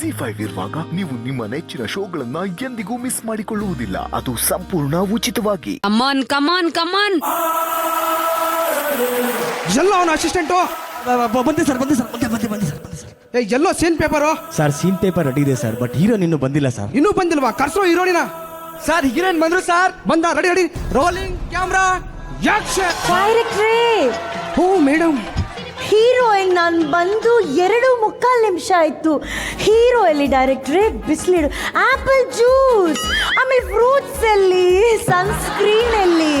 ZEE5 ಇರುವಾಗ ನೀವು ನಿಮ್ಮ ನೆಚ್ಚಿನ ಶೋಗಳನ್ನ ಎಂದಿಗೂ ಮಿಸ್ ಮಾಡಿಕೊಳ್ಳುವುದಿಲ್ಲ. ಅದು ಸಂಪೂರ್ಣ ಉಚಿತವಾಗಿ. ಕಮಾನ್ ಕಮಾನ್ ಕಮಾನ್. ಎಲ್ಲೋ ಅವನ ಅಸಿಸ್ಟೆಂಟು ಬಂದೆ ಸರ್. ಎಲ್ಲೋ scene paper sir scene paper ready ಇದೆ ಸರ್, ಬಟ್ ಹೀರೋನ್ ಇನ್ನೂ ಬಂದಿಲ್ಲ ಸರ್. ಇನ್ನೂ ಬಂದಿಲ್ವಾ? ಕರ್ಸೋ ಹೀರೋನಿನ. ಸರ್ ಹೀರೋಯಿನ್ ಬಂದ್ರು ಸರ್. ಬಂದ, ರೆಡಿ. Rolling camera, action. ಡೈರೆಕ್ಟ್ರೇ, ಓ ಮೇಡಮ್, ಹೀರೋಯಿನ್ ನಾನು ಬಂದು 2.25 ನಿಮಿಷ ಆಯ್ತು. ಹೀರೋ ಎಲ್ಲಿ ಡೈರೆಕ್ಟ್ರೇ? ಬಿಸಿಲಿಡು, ಆಪಲ್ ಜ್ಯೂಸ್, ಆಮೇಲೆ ಫ್ರೂಟ್ಸ್ ಎಲ್ಲಿ, ಸನ್ಸ್ಕ್ರೀನ್ ಎಲ್ಲಿ,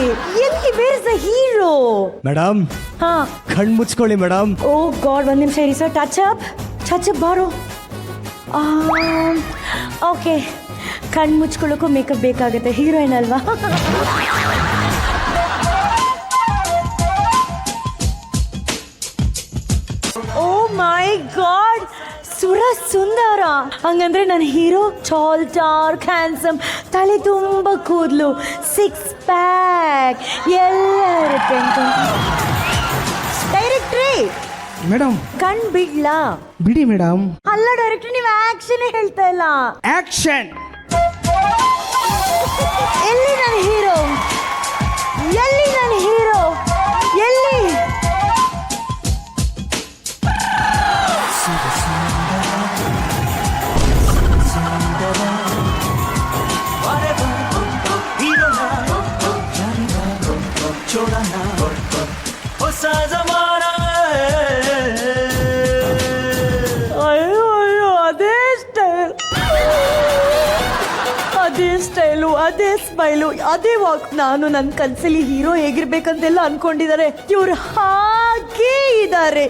where is the hero? Madam ಹಾ, ಕಣ್ ಮುಚ್ಕೊಳ್ಳಿ ಮೇಡಮ್. ಓ ಗಾಡ್, ಒಂದ್ ನಿಮಿಷ ಇರಿ ಸರ್. ಟಚ್ ಅಪ್ ಬಾರೋ. ಓಕೆ, ಕಣ್ ಮುಚ್ಕೊಳ್ಳೋಕ್ಕೂ ಮೇಕಪ್ ಬೇಕಾಗುತ್ತೆ, ಹೀರೋಯಿನ್ ಅಲ್ವಾ? ಓ ಮೈ ಗಾಡ್, ಸುಂದರ. ಹಂಗಂದ್ರೆ ನನ್ನ ಹೀರೋ ಟಾಲ್ ಡಾರ್ಕ್ ಹ್ಯಾಂಡ್ಸಮ್, ತಲೆ ತುಂಬ ಕೂದಲು, 6 ಪ್ಯಾಕ್ ಎಲ್ಲ ಇರುತ್ತೆ ಅಂತ. ಡೈರೆಕ್ಟ್ರಿ ಮೇಡಮ್ ಕಣ್ ಬಿಡ್ಲಾ? ಬಿಡಿ ಮೇಡಮ್. ಅಲ್ಲ ಡೈರೆಕ್ಟ್ರಿ, ನೀವು ಆಕ್ಷನ್ ಹೇಳ್ತಾ ಇಲ್ಲ. ಆಕ್ಷನ್. ಎಲ್ಲಿ ನನ್ನ ಹೀರೋ? ಎಲ್ಲಿ? ಅಯ್ಯೋ, ಅದೇ ಸ್ಟೈಲು, ಅದೇ ಸ್ಮೈಲು, ಅದೇ ವಾಕ್. ನಾನು ನನ್ನ ಕನ್ಸಲ್ಲಿ ಹೀರೋ ಹೇಗಿರ್ಬೇಕಂತೆಲ್ಲ ಅನ್ಕೊಂಡಿದ್ದಾರೆ. ಇವ್ರು ಹಾಗೇ ಇದ್ದಾರೆ.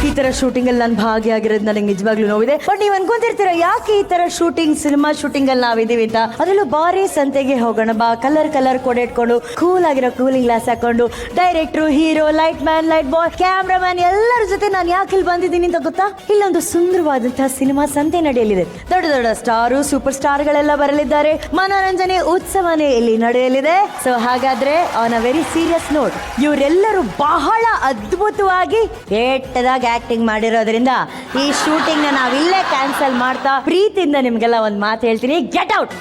ಈ ತರ ಶೂಟಿಂಗ್ ಅಲ್ಲಿ ನಾನು ಭಾಗಿಯಾಗಿರೋದು ನನಗೆ ನಿಜವಾಗ್ಲೂ ನೋವಿದೆ. ಬಟ್ ನೀವು ಅನ್ಕೊಂತಿರ್ತೀರ ಯಾಕೆ ಈ ತರ ಶೂಟಿಂಗ್, ಸಿನಿಮಾ ಶೂಟಿಂಗ್ ಅಲ್ಲಿ ನಾವಿದೀವಿ ಅಂತ. ಅದರಲ್ಲೂ ಬಾರಿ ಸಂತೆಗೆ ಹೋಗೋಣ ಬಾ, ಕಲರ್ ಕೋಡ್ ಇಟ್ಕೊಂಡು, ಕೂಲ್ ಆಗಿರೋ ಕೂಲಿಂಗ್ ಗ್ಲಾಸ್ ಹಾಕೊಂಡು, director, hero, light man, light boy, cameraman ಎಲ್ಲರ ಜೊತೆ ನಾನು ಯಾಕೆ ಇಲ್ಲಿ ಬಂದಿದ್ದೀನಿ ಅಂತ ಗೊತ್ತಾ? ಇಲ್ಲೊಂದು ಸುಂದರವಾದಂತಹ ಸಿನಿಮಾ ಸಂತೆ ನಡೆಯಲಿದೆ. ದೊಡ್ಡ ಸ್ಟಾರು, ಸೂಪರ್ ಸ್ಟಾರ್ ಗಳೆಲ್ಲ ಬರಲಿದ್ದಾರೆ. ಮನೋರಂಜನೆ ಉತ್ಸವನೇ ಇಲ್ಲಿ ನಡೆಯಲಿದೆ. ಸೊ ಹಾಗಾದ್ರೆ on a very serious note, ಇವರೆಲ್ಲರೂ ಬಹಳ ಅದ್ಭುತವಾಗಿ ಏಟದಾಗಿ ಆಕ್ಟಿಂಗ್ ಮಾಡಿರೋದ್ರಿಂದ ಈ ಶೂಟಿಂಗ್ ನ ನಾವಿಲ್ಲೇ ಕ್ಯಾನ್ಸಲ್ ಮಾಡ್ತಾ ಪ್ರೀತಿಯಿಂದ ನಿಮ್ಗೆಲ್ಲ ಒಂದು ಮಾತು ಹೇಳ್ತೀನಿ, ಗೆಟ್ ಔಟ್.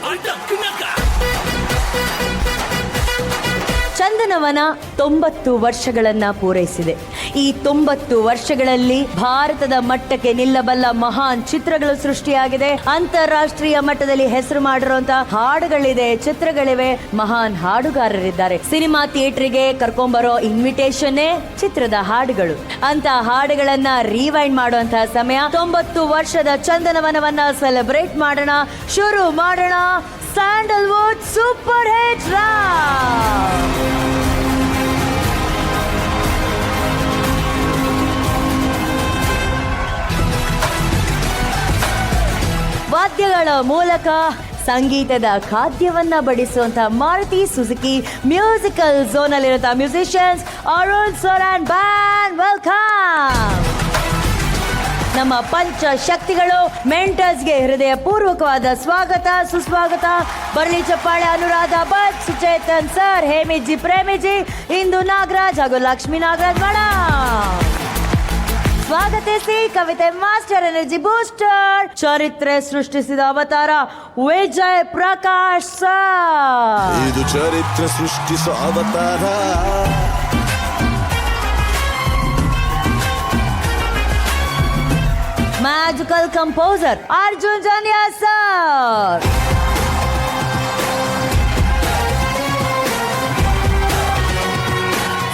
ಚಂದನವನ 90 ವರ್ಷಗಳನ್ನ ಪೂರೈಸಿದೆ. ಈ 90 ವರ್ಷಗಳಲ್ಲಿ ಭಾರತದ ಮಟ್ಟಕ್ಕೆ ನಿಲ್ಲಬಲ್ಲ ಮಹಾನ್ ಚಿತ್ರಗಳು ಸೃಷ್ಟಿಯಾಗಿದೆ. ಅಂತಾರಾಷ್ಟ್ರೀಯ ಮಟ್ಟದಲ್ಲಿ ಹೆಸರು ಮಾಡಿರುವಂತಹ ಹಾಡುಗಳಿದೆ, ಚಿತ್ರಗಳಿವೆ, ಮಹಾನ್ ಹಾಡುಗಾರರಿದ್ದಾರೆ. ಸಿನಿಮಾ ಥಿಯೇಟರ್ಗೆ ಕರ್ಕೊಂಡ್ಬರೋ ಇನ್ವಿಟೇಷನ್ನೇ ಚಿತ್ರದ ಹಾಡುಗಳು. ಅಂತ ಹಾಡುಗಳನ್ನ ರಿವೈಂಡ್ ಮಾಡುವಂತಹ ಸಮಯ. 90 ವರ್ಷದ ಚಂದನವನವನ್ನ ಸೆಲೆಬ್ರೇಟ್ ಮಾಡೋಣ, ಶುರು ಮಾಡೋಣ. ಸ್ಯಾಂಡಲ್ವುಡ್ ಸೂಪರ್ ಹಿಟ್ ವಾದ್ಯಗಳ ಮೂಲಕ ಸಂಗೀತದ ಖಾದ್ಯವನ್ನ ಬಡಿಸುವಂತಹ ಮಾರುತಿ ಸುಜುಕಿ ಮ್ಯೂಸಿಕಲ್ ಝೋನ್ ಅಲ್ಲಿರುವಂತಹ musicians Arun sir and band, welcome. ನಮ್ಮ ಪಂಚ ಶಕ್ತಿಗಳು ಮೆಂಟರ್ಸ್ಗೆ ಹೃದಯ ಪೂರ್ವಕವಾದ ಸ್ವಾಗತ, ಸುಸ್ವಾಗತ. ಬರಲಿ ಚಪ್ಪಾಳೆ. ಅನುರಾಧ ಭಟ್, ಸುಚೇತನ್ ಸರ್, ಹೇಮಿಜಿ, ಪ್ರೇಮಿಜಿ, ಇಂದು ನಾಗರಾಜ್ ಹಾಗೂ ಲಕ್ಷ್ಮೀ ನಾಗರಾಜ್ ಮೇಡಮ್. ಸ್ವಾಗತಿಸಿ ಕವಿತೆ ಮಾಸ್ಟರ್, ಎನರ್ಜಿ ಬೂಸ್ಟರ್, ಚರಿತ್ರೆ ಸೃಷ್ಟಿಸಿದ ಅವತಾರ ವಿಜಯ್ ಪ್ರಕಾಶ್ ಸರ್. ಇದು ಚರಿತ್ರೆ ಸೃಷ್ಟಿಸೋ ಅವತಾರ. Magical composer Arjun Janya sir.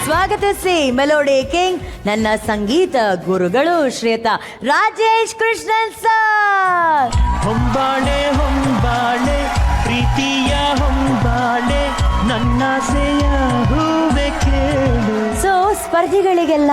ಸ್ವಾಗತಿಸಿ ಮೆಲೋಡಿ ಕಿಂಗ್, ನನ್ನ ಸಂಗೀತ ಗುರುಗಳು ಶ್ರೇತ ರಾಜೇಶ್ ಕೃಷ್ಣನ್ ಸರ್. ಹೊಂಬಾಳೆ ಹೊಂಬಾಳೆ ಪ್ರೀತಿಯ ಹೊಂಬಾಳೆ, ನನ್ನಾಸೆಯ ಹೂವೆ ಕೇಳು. ಸೊ ಸ್ಪರ್ಧಿಗಳಿಗೆಲ್ಲ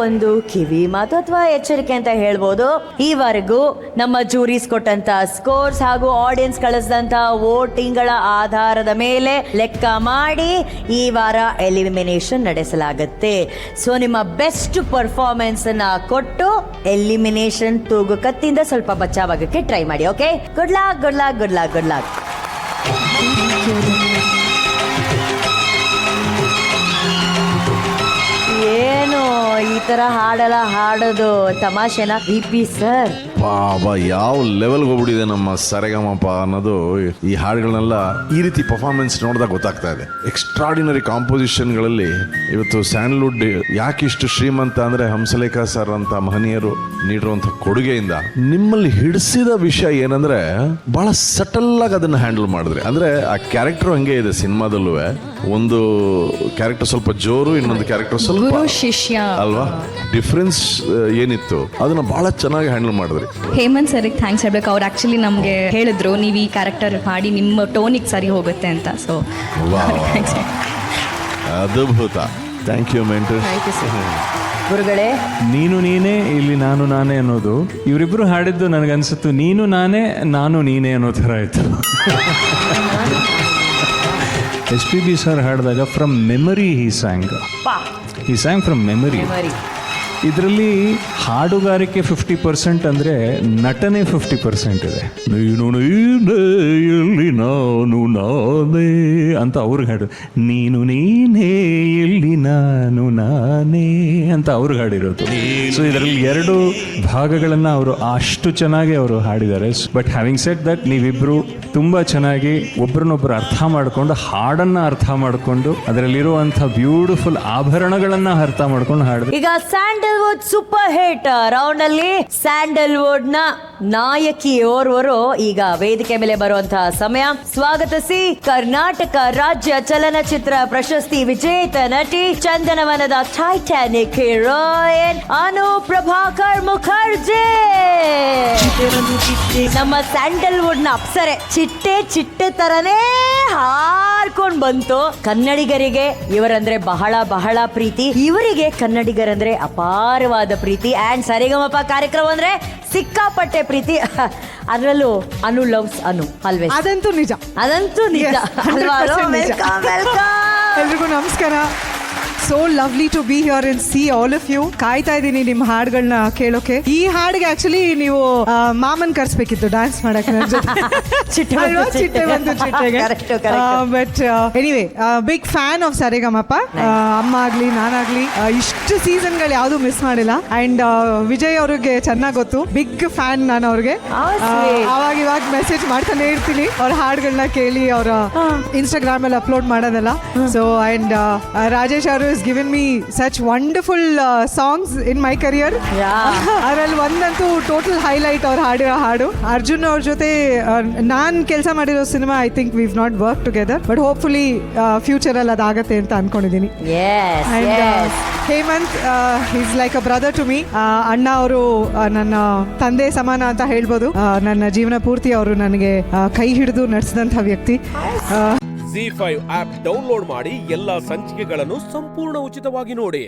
ಒಂದು ಕಿವಿ ಮಾತು ಅಥವಾ ಎಚ್ಚರಿಕೆ ಅಂತ ಹೇಳ್ಬೋದು. ಈವರೆಗೂ ನಮ್ಮ ಜೂರೀಸ್ ಕೊಟ್ಟಂತ ಸ್ಕೋರ್ಸ್ ಹಾಗೂ ಆಡಿಯನ್ಸ್ ಕಳಿಸಿದಂತ ವೋಟಿಂಗ್ಗಳ ಆಧಾರದ ಮೇಲೆ ಲೆಕ್ಕ ಮಾಡಿ ಈ ವಾರ ಎಲಿಮಿನೇಷನ್ ನಡೆಸಲಾಗುತ್ತೆ. ಸೊ ನಿಮ್ಮ ಬೆಸ್ಟ್ ಪರ್ಫಾರ್ಮೆನ್ಸ್ ಅನ್ನ ಕೊಟ್ಟು ಎಲಿಮಿನೇಷನ್ ತೂಗು ಕತ್ತಿಯಿಂದ ಸ್ವಲ್ಪ ಬಚಾವಾಗಕ್ಕೆ ಟ್ರೈ ಮಾಡಿ. Okay, good luck, good luck, good luck, good luck. ಏನು ಈ ತರ ಹಾಡೆಲ್ಲ ಹಾಡೋದು ತಮಾಷೆನಾ? ವಿ ಸರ್ ಬಾಬಾ ಯಾವ ಲೆವೆಲ್ಗೆ ಹೋಗ್ಬಿಟ್ಟಿದೆ ನಮ್ಮ ಸರೆಗಮಪ ಅನ್ನೋದು ಈ ಹಾಡುಗಳನ್ನೆಲ್ಲ ಈ ರೀತಿ ಪರ್ಫಾರ್ಮೆನ್ಸ್ ನೋಡಿದಾಗ ಗೊತ್ತಾಗ್ತಾ ಇದೆ. ಎಕ್ಸ್ಟ್ರಾಡಿನರಿ ಕಾಂಪೋಸಿಷನ್ಗಳಲ್ಲಿ ಇವತ್ತು ಸ್ಯಾಂಡಲ್ವುಡ್ ಯಾಕೆ ಇಷ್ಟು ಶ್ರೀಮಂತ ಅಂದ್ರೆ ಹಂಸಲೇಖ ಸರ್ ಅಂತ ಮಹನೀಯರು ನೀಡಿರುವಂತ ಕೊಡುಗೆಯಿಂದ ನಿಮ್ಮಲ್ಲಿ ಹಿಡಿಸಿದ ವಿಷಯ ಏನಂದ್ರೆ ಬಹಳ ಸಟಲ್ ಆಗಿ ಅದನ್ನ ಹ್ಯಾಂಡಲ್ ಮಾಡಿದ್ರಿ. ಅಂದ್ರೆ ಆ ಕ್ಯಾರೆಕ್ಟರ್ ಹಂಗೆ ಇದೆ ಸಿನಿಮಾದಲ್ಲೂ, ಒಂದು ಕ್ಯಾರೆಕ್ಟರ್ ಸ್ವಲ್ಪ ಜೋರು, ಇನ್ನೊಂದು ಕ್ಯಾರೆಕ್ಟರ್ ಸ್ವಲ್ಪ ಗುರು ಶಿಷ್ಯ ಅಲ್ವಾ, ಡಿಫ್ರೆನ್ಸ್ ಏನಿತ್ತು ಅದನ್ನ ಬಹಳ ಚೆನ್ನಾಗಿ ಹ್ಯಾಂಡಲ್ ಮಾಡಿದ್ರಿ. ಹೇಮಂತ್ ಸರ್ಗೆ ಥ್ಯಾಂಕ್ಸ್ ಹೇಳ್ಬೇಕು. ಅವ್ರು ಆಕ್ಚುಲಿ ನಮಗೆ ಹೇಳಿದ್ರು ನೀವು ಈ ಕ್ಯಾರೆಕ್ಟರ್ ಮಾಡಿ ನಿಮ್ಮ ಟೋನಿಗೆ ಸರಿ ಹೋಗುತ್ತೆ ಅಂತ. ಸೊ ಅದ್ಭುತ. Thank you mentor. ಗುರುಗಳೇ, ನೀನು ನೀನೇ ಇಲ್ಲಿ ನಾನು ನಾನೇ ಅನ್ನೋದು ಇವರಿಬ್ರು ಹಾಡಿದ್ದು ನನಗನ್ಸುತ್ತು ನೀನು ನಾನೇ ನಾನು ನೀನೇ ಅನ್ನೋ ಥರ ಆಯಿತು. SPB ಸರ್ ಹಾಡಿದಾಗ from memory he sang from memory. ಇದರಲ್ಲಿ ಹಾಡುಗಾರಿಕೆ 50% ಅಂದರೆ ನಟನೆ 50% ಇದೆ. ನೀನು ನೀನೇ ಎಲ್ಲಿ ನಾನು ನಾನೇ ಅಂತ ಅವ್ರಿಗೆ ಹಾಡು, ನೀನು ನೀನೇ ಎಲ್ಲಿ ನಾನು ನಾನೇ ಅಂತ ಅವ್ರಿಗೆ ಹಾಡಿರೋದು. ಸೊ ಇದರಲ್ಲಿ 2 ಭಾಗಗಳನ್ನು ಅವರು ಅಷ್ಟು ಚೆನ್ನಾಗಿ ಅವರು ಹಾಡಿದ್ದಾರೆ. ಬಟ್ ಹ್ಯಾವಿಂಗ್ ಸೆಡ್ ದಟ್ ನೀವಿಬ್ಬರು ತುಂಬ ಚೆನ್ನಾಗಿ ಒಬ್ರನ್ನೊಬ್ರು ಅರ್ಥ ಮಾಡಿಕೊಂಡು ಹಾಡನ್ನು ಅರ್ಥ ಮಾಡಿಕೊಂಡು ಅದರಲ್ಲಿರುವಂಥ ಬ್ಯೂಟಿಫುಲ್ ಆಭರಣಗಳನ್ನು ಅರ್ಥ ಮಾಡ್ಕೊಂಡು ಹಾಡಿದ್ರು. ಈಗ ಸ್ಯಾಂಡಲ್ವುಡ್ ಸೂಪರ್ ಹಿಟ್ ರೌಂಡ್ ಅಲ್ಲಿ ಸ್ಯಾಂಡಲ್ವುಡ್ ನ ನಾಯಕಿ ಓರ್ವರು ಈಗ ವೇದಿಕೆ ಮೇಲೆ ಬರುವಂತಹ ಸಮಯ. ಸ್ವಾಗತಿಸಿ ಕರ್ನಾಟಕ ರಾಜ್ಯ ಚಲನಚಿತ್ರ ಪ್ರಶಸ್ತಿ ವಿಜೇತ ನಟಿ, ಚಂದನವನದ ಟೈಟಾನಿಕ್ ಹೀರೋಯಿನ್ ಅನು ಪ್ರಭಾಕರ್ ಮುಖರ್ಜಿ. ನಮ್ಮ ಸ್ಯಾಂಡಲ್ವುಡ್ ನ ಅಪ್ಸರೆ ಚಿಟ್ಟೆ ತರನೇ ಹಾರ್ಕೊಂಡ್ ಬಂತು. ಕನ್ನಡಿಗರಿಗೆ ಇವರಂದ್ರೆ ಬಹಳ ಬಹಳ ಪ್ರೀತಿ, ಇವರಿಗೆ ಕನ್ನಡಿಗರಂದ್ರೆ ಅಪಾರವಾದ ಪ್ರೀತಿ. ಅಂಡ್ ಸರಿಗಮಪ ಕಾರ್ಯಕ್ರಮ ಅಂದ್ರೆ ಸಿಕ್ಕಾಪಟ್ಟೆ ಪ್ರೀತಿ. ಅದರಲ್ಲೂ ಅನು ಲವ್ಸ್ ಅನು ಆಲ್ವೇಸ್. ಅದಂತೂ ನಿಜ. ನಿಜ ಅಲ್ವಾ? ಎಲ್ರಿಗೂ ನಮಸ್ಕಾರ. So lovely to be here and see all of you. ಕಾಯ್ತಾ ಇದ್ದೀನಿ ನಿಮ್ಮ ಹಾಡುಗಳನ್ನ ಕೇಳೋಕೆ. ಈ ಹಾಡಿಗೆ ಆಕ್ಚುಲಿ ನೀವು ಮಾಮನ್ ಕರ್ಸ್ಬೇಕಿತ್ತು ಡ್ಯಾನ್ಸ್ ಮಾಡಕ್ಕೆ. ಚಿಟ್ಟೆ ಬಂತು ಚಿಟ್ಟೆಗೆ. But anyway big fan of Sa Re Ga Ma Pa. ಅಮ್ಮ ಆಗ್ಲಿ ನಾನಾಗ್ಲಿ ಇಷ್ಟು ಸೀಸನ್ಗಳು ಯಾವ್ದು ಮಿಸ್ ಮಾಡಿಲ್ಲ. ಅಂಡ್ ವಿಜಯ್ ಅವ್ರಿಗೆ ಚೆನ್ನಾಗಿ ಗೊತ್ತು, ಬಿಗ್ ಫ್ಯಾನ್ ನಾನು ಅವ್ರಿಗೆ. ಇವಾಗ ಮೆಸೇಜ್ ಮಾಡ್ತಾನೆ ಇರ್ತೀನಿ ಅವ್ರ ಹಾಡುಗಳನ್ನ ಕೇಳಿ, ಅವರ ಇನ್ಸ್ಟಾಗ್ರಾಮ್ ಅಲ್ಲಿ ಅಪ್ಲೋಡ್ ಮಾಡೋದಲ್ಲ. ಸೊ ಅಂಡ್ ರಾಜೇಶ್ ಅವರು has given me such wonderful songs in my career. ಅದರಲ್ಲಿ ಒಂದಂತೂ ಟೋಟಲ್ ಹೈಲೈಟ್ ಅವ್ರು ಹಾಡಿರೋ ಹಾಡು. ಅರ್ಜುನ್ ಅವ್ರ ಜೊತೆ ನಾನು ಕೆಲಸ ಮಾಡಿರೋ cinema I think we've not work together, but hopefully future ಅಲ್ಲಿ ಅದಾಗತ್ತೆ ಅಂತ ಅನ್ಕೊಂಡಿದ್ದೀನಿ. Hemanth is like a brother to me. ಅಣ್ಣ ಅವರು ನನ್ನ ತಂದೆ ಸಮಾನ ಅಂತ ಹೇಳ್ಬೋದು. ನನ್ನ ಜೀವನ ಪೂರ್ತಿ ಅವರು ನನಗೆ ಕೈ ಹಿಡಿದು ನಡೆಸಿದಂಥ ವ್ಯಕ್ತಿ. Z5 ಆಪ್ ಡೌನ್ಲೋಡ್ ಮಾಡಿ ಎಲ್ಲಾ ಸಂಚಿಕೆಗಳನ್ನು ಸಂಪೂರ್ಣ ಉಚಿತವಾಗಿ ನೋಡಿ.